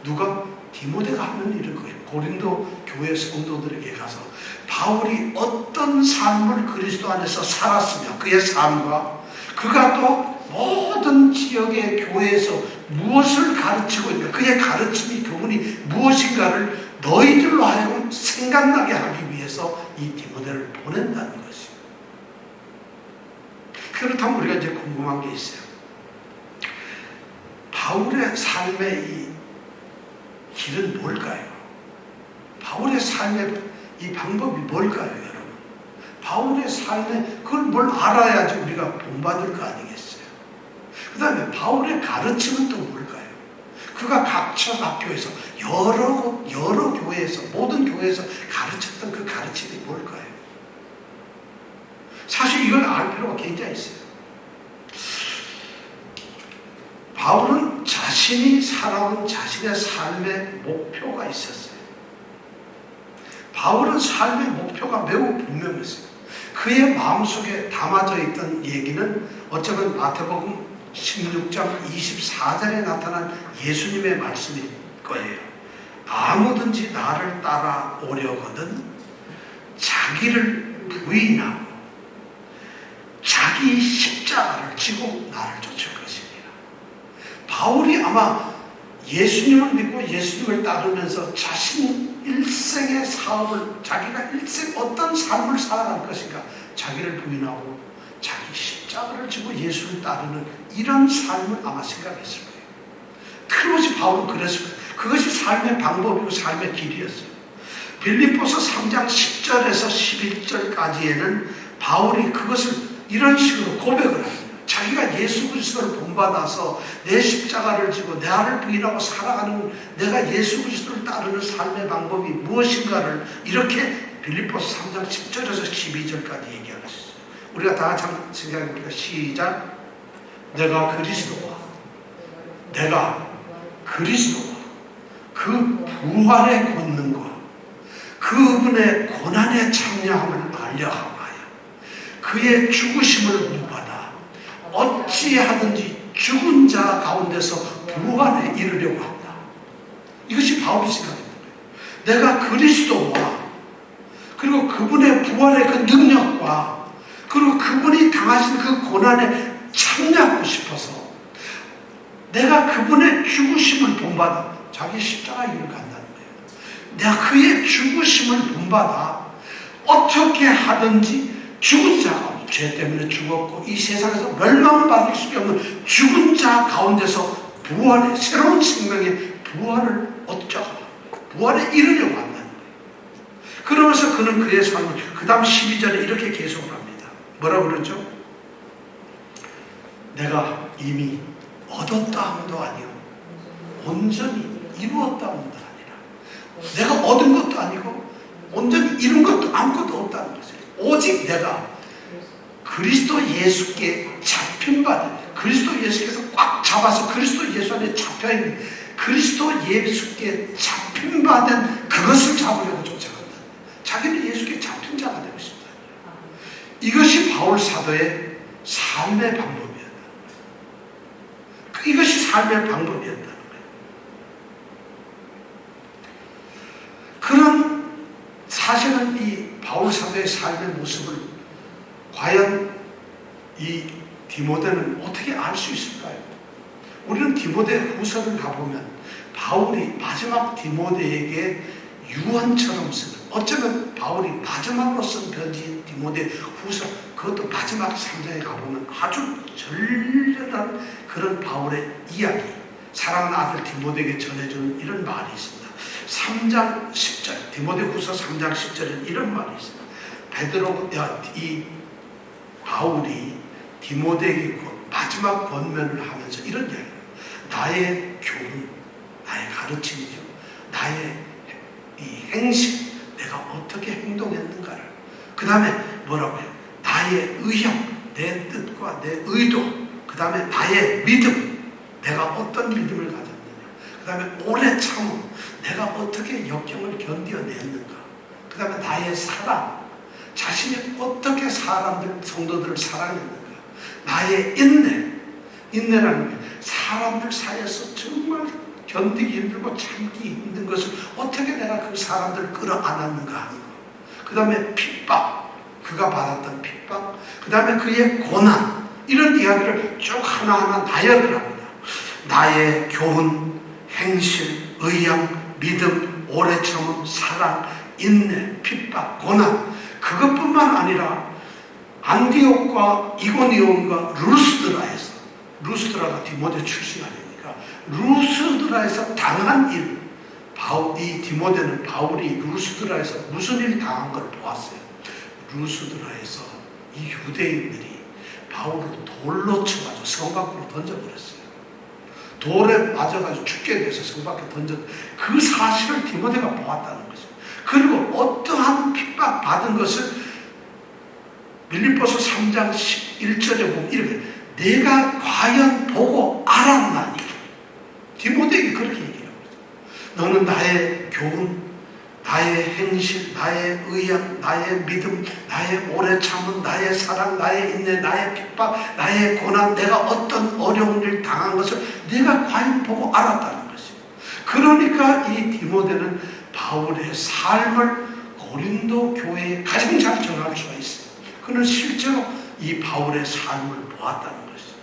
누가? 디모데가 하는 일은 그거예요. 고린도 교회 성도들에게 가서 바울이 어떤 삶을 그리스도 안에서 살았으며 그의 삶과 그가 또 모든 지역의 교회에서 무엇을 가르치고 있는가, 그의 가르침이 교훈이 무엇인가를 너희들로 하여금 생각나게 하기 위해서 이 디모데를 보낸다는 것이에요. 그렇다면 우리가 이제 궁금한 게 있어요. 바울의 삶의 이 길은 뭘까요? 바울의 삶의 이 방법이 뭘까요, 여러분? 바울의 삶에 그걸 뭘 알아야지 우리가 본받을 거 아니겠어요? 그 다음에 바울의 가르침은 또 뭘까요? 그가 각처 학교에서 여러 교회에서, 모든 교회에서 가르쳤던 그 가르침이 뭘까요? 사실 이걸 알 필요가 굉장히 있어요. 바울은 자신이 살아온 자신의 삶의 목표가 있었어요. 바울은 삶의 목표가 매우 분명했어요. 그의 마음속에 담아져 있던 얘기는 어쩌면 마태복음 16장 24절에 나타난 예수님의 말씀일 거예요. 아무든지 나를 따라오려거든 자기를 부인하고 자기 십자가를 지고 나를 쫓을 것입니다. 바울이 아마 예수님을 믿고 예수님을 따르면서 자신 일생의 사업을, 자기가 일생 어떤 삶을 살아갈 것인가, 자기를 부인하고 자기 십자가를 지고 예수를 따르는 이런 삶을 아마 생각했을 거예요. 틀림없이 바울은 그랬을 거예요. 그것이 삶의 방법이고 삶의 길이었어요. 빌립보서 3장 10절에서 11절까지에는 바울이 그것을 이런 식으로 고백을 합니다. 자기가 예수 그리스도를 본받아서 내 십자가를 지고 나를 부인하고 살아가는, 내가 예수 그리스도를 따르는 삶의 방법이 무엇인가를 이렇게 빌립보서 3장 10절에서 12절까지 얘기하고 있어요. 우리가 다 같이 한번 생각해볼까? 시작. 내가 그리스도와 그 부활의 권능과 그분의 고난에 참여함을 알려 하마여 그의 죽으심을 본받아 어찌하든지 죽은 자 가운데서 부활에 이르려고 한다. 이것이 바울이 생각했던 거예요. 내가 그리스도와 그리고 그분의 부활의 그 능력과 그리고 그분이 당하신 그 고난에 참여하고 싶어서 내가 그분의 죽으심을 본받아 자기 십자가 길을 간다는 거예요. 내가 그의 죽으심을 본받아 어떻게 하든지 죽은 자, 죄 때문에 죽었고 이 세상에서 멸망받을 수밖에 없는 죽은 자 가운데서 부활의 새로운 생명의 부활을 얻자고, 부활에 이르려고 한다는 거예요. 그러면서 그는 그의 삶을 그 다음 12절에 이렇게 계속을 합니다. 뭐라고 그러죠? 내가 이미 얻었다 함도 아니고 온전히 이루었다 함도 아니라, 내가 얻은 것도 아니고 온전히 이룬 것도 아무것도 없다는 거죠. 오직 내가 그리스도 예수께 잡힌 바, 그리스도 예수께서 꽉 잡아서 그리스도 예수 안에 잡혀있는 그리스도 예수께 잡힌 바 된 그것을 잡으려고 쫓아간다. 자기는 예수께 잡힌 자가 되고 싶다. 이것이 바울 사도의 삶의 방법이었다. 이것이 삶의 방법이었다는 거예요. 그런 사실은 이 바울 사도의 삶의 모습을 과연 이 디모데는 어떻게 알 수 있을까요? 우리는 디모데 후서를 가보면 바울이 마지막 디모데에게 유언처럼 쓰는, 어쩌면 바울이 마지막으로 쓴 편지인 디모데 후서, 그것도 마지막 3장에 가보면 아주 절렬한 그런 바울의 이야기, 사랑하는 아들 디모데에게 전해주는 이런 말이 있습니다. 3장 10절, 디모데 후서 3장 10절에 이런 말이 있습니다. 이 바울이 디모데에게 마지막 권면을 하면서 이런 이야기를, 나의 교훈, 나의 가르침이죠. 나의 이 행실, 내가 어떻게 행동했는가를, 그 다음에 뭐라고요? 나의 의형, 내 뜻과 내 의도, 그 다음에 나의 믿음, 내가 어떤 믿음을 가졌느냐, 그 다음에 오래 참음, 내가 어떻게 역경을 견뎌냈는가, 그 다음에 나의 사랑, 자신이 어떻게 사람들, 성도들을 사랑했는가, 나의 인내라는 게 사람들 사이에서 정말 견디기 힘들고 참기 힘든 것을 어떻게 내가 그 사람들을 끌어안았는가 하는 것, 그 다음에 핍박, 그가 받았던 핍박, 그 다음에 그의 고난, 이런 이야기를 쭉 하나하나 나열을 합니다. 나의 교훈, 행실, 의향, 믿음, 오래 참음, 사랑, 인내, 핍박, 고난, 그것뿐만 아니라 안디옥과 이고니온과 루스드라에서, 루스드라가 디모데 출신 아닙니까? 루스드라에서 당한 일, 이 디모데는 바울이 루스드라에서 무슨 일 당한 걸 보았어요. 루스드라에서 이 유대인들이 바울을 돌로 쳐가지고 성 밖으로 던져버렸어요. 돌에 맞아가지고 죽게 돼서 성 밖에 그 사실을 디모데가 보았다는 거죠. 그리고 어떠한 핍박 받은 것을 빌립보서 3장 11절에 보면 이렇게 내가 과연 보고 알았나니 디모데에게 그렇게 얘기하고 있어요. 너는 나의 교훈, 나의 행실, 나의 의향, 나의 믿음, 나의 오래 참은, 나의 사랑, 나의 인내, 나의 핍박, 나의 고난, 내가 어떤 어려운 일 당한 것을 내가 과연 보고 알았다는 것이에요. 그러니까 이 디모데는 바울의 삶을 고린도 교회에 가장 잘 전할 수가 있어요. 그는 실제로 이 바울의 삶을 보았다는 것이죠.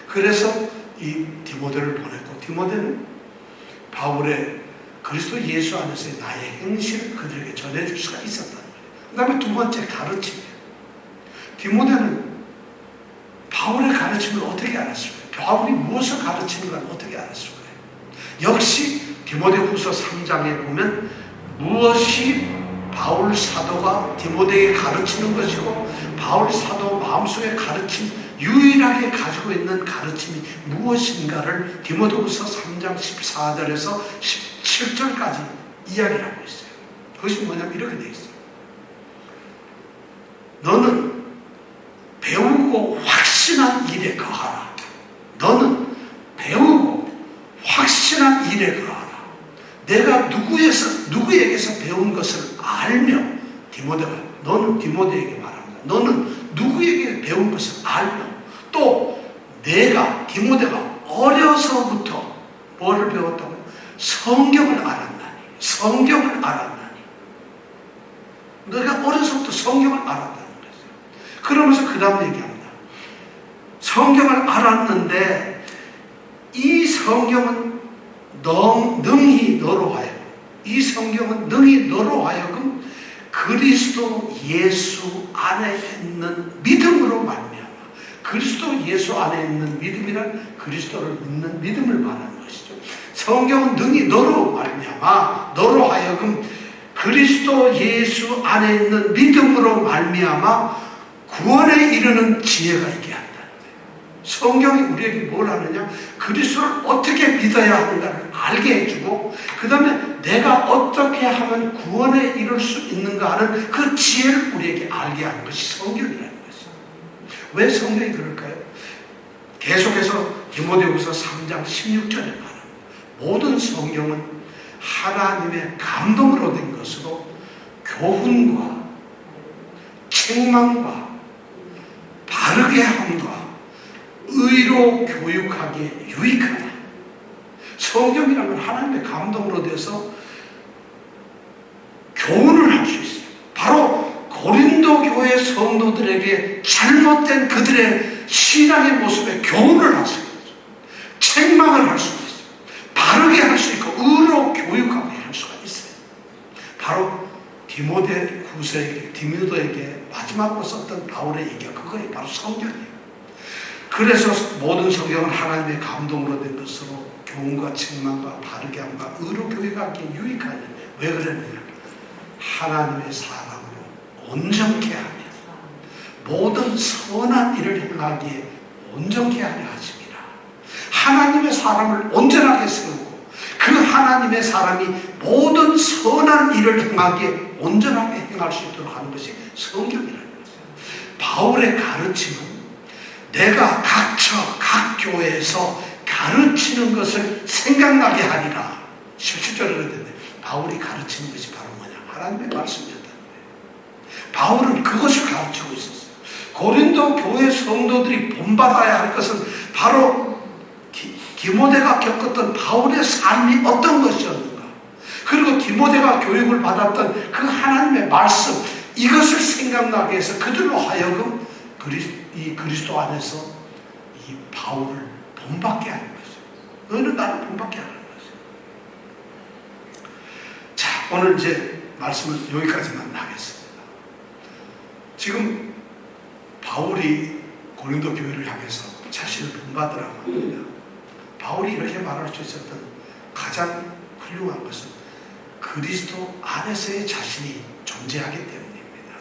그래서 이 디모데를 보냈고, 디모데는 바울의 그리스도 예수 안에서의 나의 행실을 그들에게 전해줄 수가 있었다는 거예요. 그 다음에 두 번째 가르침이에요. 디모데는 바울의 가르침을 어떻게 알았을까요? 바울이 무엇을 가르치는가 어떻게 알았을까요? 역시 디모데후서 3장에 보면 무엇이 바울 사도가 디모데에게 가르치는 것이고 바울 사도 마음속에 가르침, 유일하게 가지고 있는 가르침이 무엇인가를 디모데후서 3장 14절에서 17절까지 이야기를 하고 있어요. 그것이 뭐냐면 이렇게 되어 있어요. 너는 배우고 확신한 일에 거하라. 너는 배우고 확신한 일에 거하라. 내가 누구에게서 배운 것을 알며, 너는 디모데에게 말합니다. 너는 누구에게 배운 것을 알며, 또 내가 디모데가 어려서부터 뭐를 배웠다고요? 성경을 알았나니. 내가 어려서부터 성경을 알았다는 거죠. 그러면서 그 다음 얘기합니다. 성경을 알았는데 이 성경은 능히 너로 하여금 그리스도 예수 안에 있는 믿음으로 말미암아. 그리스도 예수 안에 있는 믿음이란 그리스도를 믿는 믿음을 말하는 것이죠. 성경은 능히 너로 하여금 그리스도 예수 안에 있는 믿음으로 말미암아 구원에 이르는 지혜가 있게 한다는 거예요. 성경이 우리에게 뭘 하느냐? 그리스도를 어떻게 믿어야 하는가를 알게 해주고, 그 다음에 내가 어떻게 하면 구원에 이룰 수 있는가 하는 그 지혜를 우리에게 알게 하는 것이 성경이라는 것이죠. 왜 성경이 그럴까요? 계속해서 디모데후서 3장 16절에 말합니다. 모든 성경은 하나님의 감동으로 된 것으로 교훈과 책망과 바르게 함과 의로 교육하기에 유익하다. 성경이라는 하나님의 감동으로 돼서 교훈을 할 수 있어요. 바로 고린도 교회 성도들에게 잘못된 그들의 신앙의 모습에 교훈을 할 수 있어요. 책망을 할 수 있어요. 바르게 할 수 있고 의로 교육하게 할 수가 있어요. 바로 디모데에게 마지막으로 썼던 바울의 얘기가 그거예요. 바로 성경이에요. 그래서 모든 성경은 하나님의 감동으로 된 것으로 교훈과 책망과 바르게 함과 의로 교육하기에 유익하니. 왜 그랬느냐? 하나님의 사람으로 온전케 하며 모든 선한 일을 행하기에 온전케 하려 하심이라. 하나님의 사람을 온전하게 세우고 그 하나님의 사람이 모든 선한 일을 행하기에 온전하게 행할 수 있도록 하는 것이 성경이라는 거죠. 바울의 가르침은 내가 각 교회에서 가르치는 것을 생각나게 하리라. 17절에 그랬는데 바울이 가르치는 것이 바로 뭐냐? 하나님의 말씀이었다는 거예요. 바울은 그것을 가르치고 있었어요. 고린도 교회 성도들이 본받아야 할 것은 바로 디모데가 겪었던 바울의 삶이 어떤 것이었는가, 그리고 디모데가 교육을 받았던 그 하나님의 말씀, 이것을 생각나게 해서 그들로 하여금 이 그리스도 안에서 이 바울을 본받게 하는 거죠. 너는 나를 본받게 하는 거죠. 자, 오늘 이제 말씀은 여기까지만 하겠습니다. 지금 바울이 고린도 교회를 향해서 자신을 본받으라고 합니다. 바울이 이렇게 말할 수 있었던 가장 훌륭한 것은 그리스도 안에서의 자신이 존재하기 때문입니다.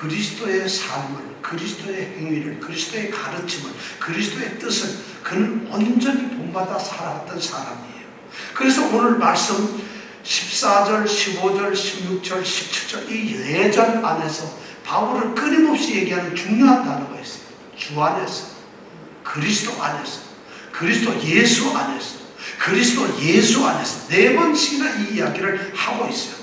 그리스도의 삶을, 그리스도의 행위를, 그리스도의 가르침을, 그리스도의 뜻을 그는 온전히 본받아 살아갔던 사람이에요. 그래서 오늘 말씀 14절, 15절, 16절, 17절 이 4절 안에서 바울은 끊임없이 얘기하는 중요한 단어가 있어요. 주 안에서, 그리스도 안에서, 그리스도 예수 안에서, 그리스도 예수 안에서 4번씩이나 이 이야기를 하고 있어요.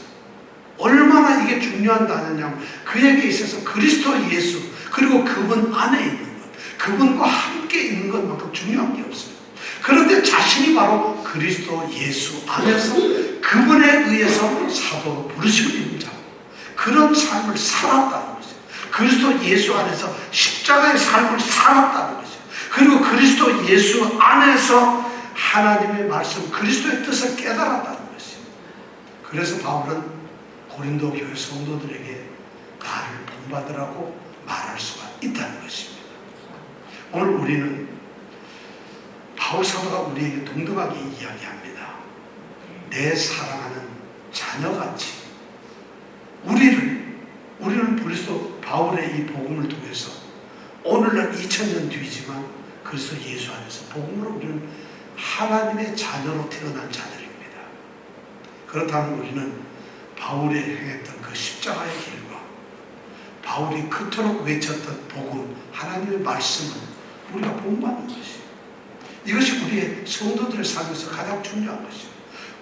얼마나 이게 중요한 단어냐면 그에게 있어서 그리스도 예수 그리고 그분 안에 있는 것, 그분과 함께 있는 것만큼 중요한 게 없어요. 그런데 자신이 바로 그리스도 예수 안에서 그분에 의해서 사도로 부르심을 입은 자, 그런 삶을 살았다는 것이죠. 그리스도 예수 안에서 십자가의 삶을 살았다는 것이죠. 그리고 그리스도 예수 안에서 하나님의 말씀, 그리스도의 뜻을 깨달았다는 것이죠. 그래서 바울은 고린도 교회 성도들에게 나를 본받으라고 말할 수가 있다는 것입니다. 오늘 우리는 바울 사도가 우리에게 동등하게 이야기합니다. 내 사랑하는 자녀같이 우리는 그리스도 바울의 이 복음을 통해서 오늘날 2000년 뒤지만 그리스도 예수 안에서 복음으로 우리는 하나님의 자녀로 태어난 자들입니다. 그렇다면 우리는 바울이 행했던 그 십자가의 길과 바울이 그토록 외쳤던 복음, 하나님의 말씀을 우리가 본받는 것이에요. 이것이 우리의 성도들의 삶에서 가장 중요한 것이에요.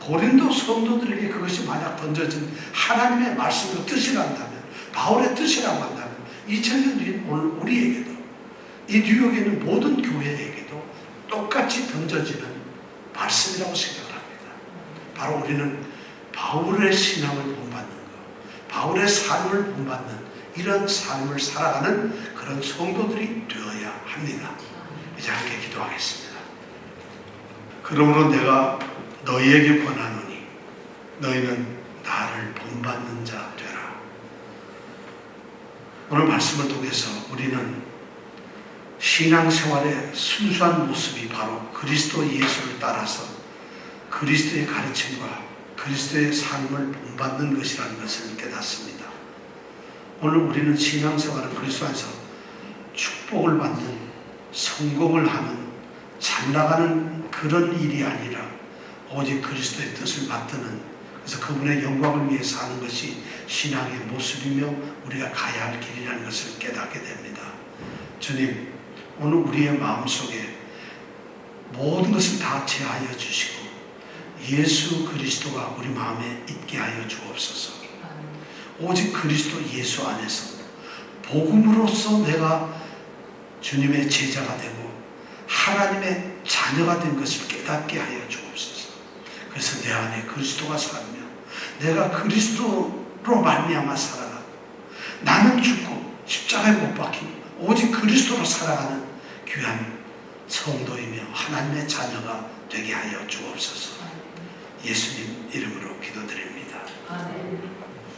고린도 성도들에게 그것이 만약 던져진 하나님의 말씀으로 뜻이란다면, 바울의 뜻이라고 한다면 2000년 뒤인 오늘 우리에게도, 이 뉴욕에 있는 모든 교회에게도 똑같이 던져지는 말씀이라고 생각을 합니다. 바로 우리는 바울의 신앙을 본받는 것, 바울의 삶을 본받는 이런 삶을 살아가는 그런 성도들이 되어야 합니다. 이제 함께 기도하겠습니다. 그러므로 내가 너희에게 권하노니 너희는 나를 본받는 자 되라. 오늘 말씀을 통해서 우리는 신앙생활의 순수한 모습이 바로 그리스도 예수를 따라서 그리스도의 가르침과 그리스도의 삶을 본받는 것이라는 것을 깨닫습니다. 오늘 우리는 신앙생활을 그리스도 안에서 축복을 받는, 성공을 하는, 잘 나가는 그런 일이 아니라 오직 그리스도의 뜻을 받드는, 그래서 그분의 영광을 위해 사는 것이 신앙의 모습이며 우리가 가야 할 길이라는 것을 깨닫게 됩니다. 주님, 오늘 우리의 마음속에 모든 것을 다 제하여 주시고 예수 그리스도가 우리 마음에 있게 하여 주옵소서. 오직 그리스도 예수 안에서 복음으로써 내가 주님의 제자가 되고 하나님의 자녀가 된 것을 깨닫게 하여 주옵소서. 그래서 내 안에 그리스도가 살며 내가 그리스도로 말미암아 살아가고 나는 죽고 십자가에 못 박히고 오직 그리스도로 살아가는 귀한 성도이며 하나님의 자녀가 되게 하여 주옵소서. 예수님 이름으로 기도드립니다. 아멘.